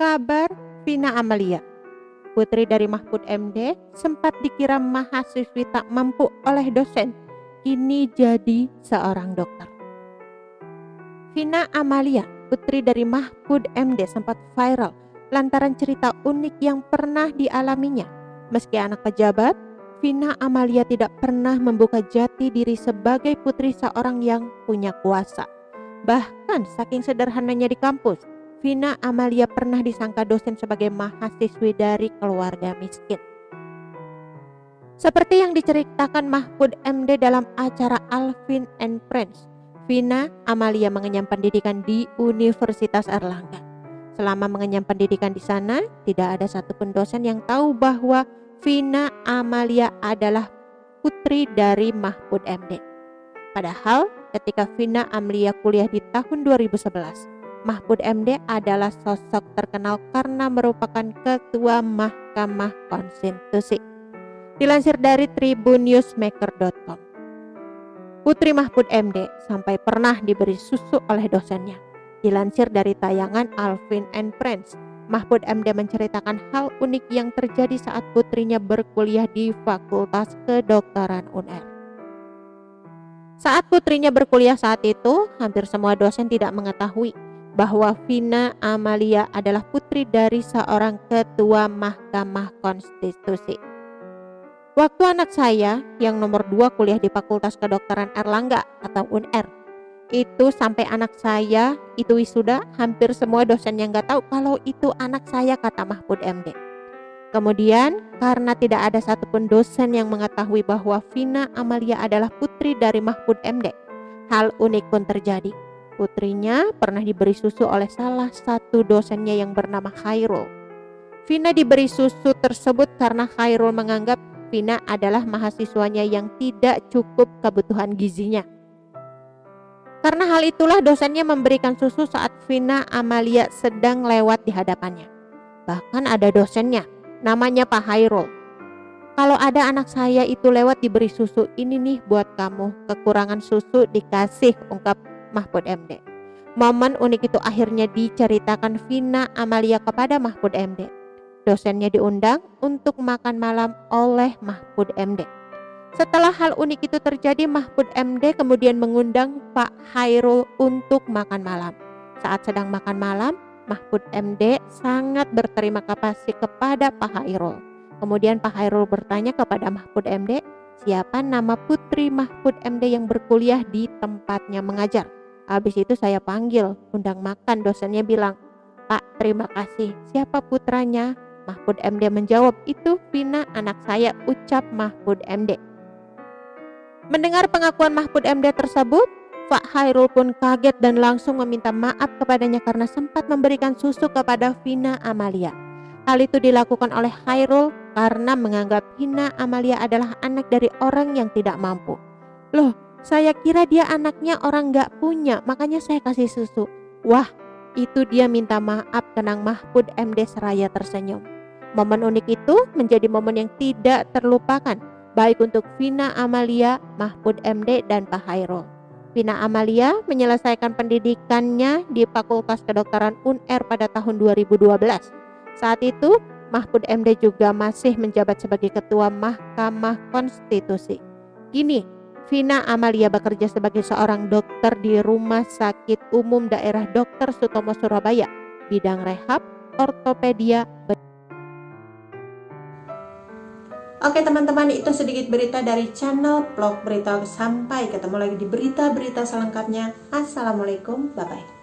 kabar Vina Amalia, putri dari Mahfud MD, sempat dikira mahasiswi tak mampu oleh dosen, kini jadi seorang dokter. Vina Amalia, putri dari Mahfud MD, sempat viral lantaran cerita unik yang pernah dialaminya. Meski anak pejabat, Vina Amalia tidak pernah membuka jati diri sebagai putri seorang yang punya kuasa. Bahkan saking sederhananya di kampus, Vina Amalia pernah disangka dosen sebagai mahasiswi dari keluarga miskin. Seperti yang diceritakan Mahfud MD dalam acara Alvin and Friends, Vina Amalia mengenyam pendidikan di Universitas Airlangga. Selama mengenyam pendidikan di sana, tidak ada satupun dosen yang tahu bahwa Vina Amalia adalah putri dari Mahfud MD. Padahal ketika Vina Amalia kuliah di tahun 2011, Mahfud MD adalah sosok terkenal karena merupakan ketua Mahkamah Konstitusi. Dilansir dari tribunnewsmaker.com, putri Mahfud MD sampai pernah diberi susu oleh dosennya. Dilansir dari tayangan Alvin and Friends, Mahfud MD menceritakan hal unik yang terjadi saat putrinya berkuliah di Fakultas Kedokteran UNER. Saat putrinya berkuliah saat itu, hampir semua dosen tidak mengetahui bahwa Vina Amalia adalah putri dari seorang ketua Mahkamah Konstitusi. Waktu anak saya yang nomor 2 kuliah di Fakultas Kedokteran Airlangga atau UNER, itu sampai anak saya itu wisuda, hampir semua dosen yang gak tahu kalau itu anak saya, kata Mahfud MD. Kemudian karena tidak ada satupun dosen yang mengetahui bahwa Vina Amalia adalah putri dari Mahfud MD, hal unik pun terjadi. Putrinya pernah diberi susu oleh salah satu dosennya yang bernama Khairul. Vina diberi susu tersebut karena Khairul menganggap Vina adalah mahasiswanya yang tidak cukup kebutuhan gizinya. Karena hal itulah dosennya memberikan susu saat Vina Amalia sedang lewat di hadapannya. Bahkan ada dosennya, namanya Pak Khairul. Kalau ada anak saya itu lewat diberi susu, ini nih buat kamu, kekurangan susu dikasih, ungkap Mahfud MD. Momen unik itu akhirnya diceritakan Vina Amalia kepada Mahfud MD. Dosennya diundang untuk makan malam oleh Mahfud MD. Setelah hal unik itu terjadi, Mahfud MD kemudian mengundang Pak Khairul untuk makan malam. Saat sedang makan malam, Mahfud MD sangat berterima kasih kepada Pak Khairul. Kemudian Pak Khairul bertanya kepada Mahfud MD, siapa nama putri Mahfud MD yang berkuliah di tempatnya mengajar. Habis itu saya panggil, undang makan. Dosennya bilang, Pak, terima kasih. Siapa putranya? Mahfud MD menjawab, itu Vina anak saya, ucap Mahfud MD. Mendengar pengakuan Mahfud MD tersebut, Pak Khairul pun kaget dan langsung meminta maaf kepadanya karena sempat memberikan susu kepada Vina Amalia. Hal itu dilakukan oleh Khairul karena menganggap Vina Amalia adalah anak dari orang yang tidak mampu. Loh, saya kira dia anaknya orang gak punya, makanya saya kasih susu. Wah, itu dia minta maaf, kenang Mahfud MD seraya tersenyum. Momen unik itu menjadi momen yang tidak terlupakan, baik untuk Vina Amalia, Mahfud MD, dan Pak Khairul. Vina Amalia menyelesaikan pendidikannya di Fakultas Kedokteran UNER pada tahun 2012. Saat itu, Mahfud MD juga masih menjabat sebagai Ketua Mahkamah Konstitusi. Kini, Vina Amalia bekerja sebagai seorang dokter di Rumah Sakit Umum Daerah Dr. Sutomo Surabaya, bidang rehab, ortopedia. Oke teman-teman, itu sedikit berita dari channel Vlog Berita. Sampai ketemu lagi di berita-berita selengkapnya. Assalamualaikum, bye-bye.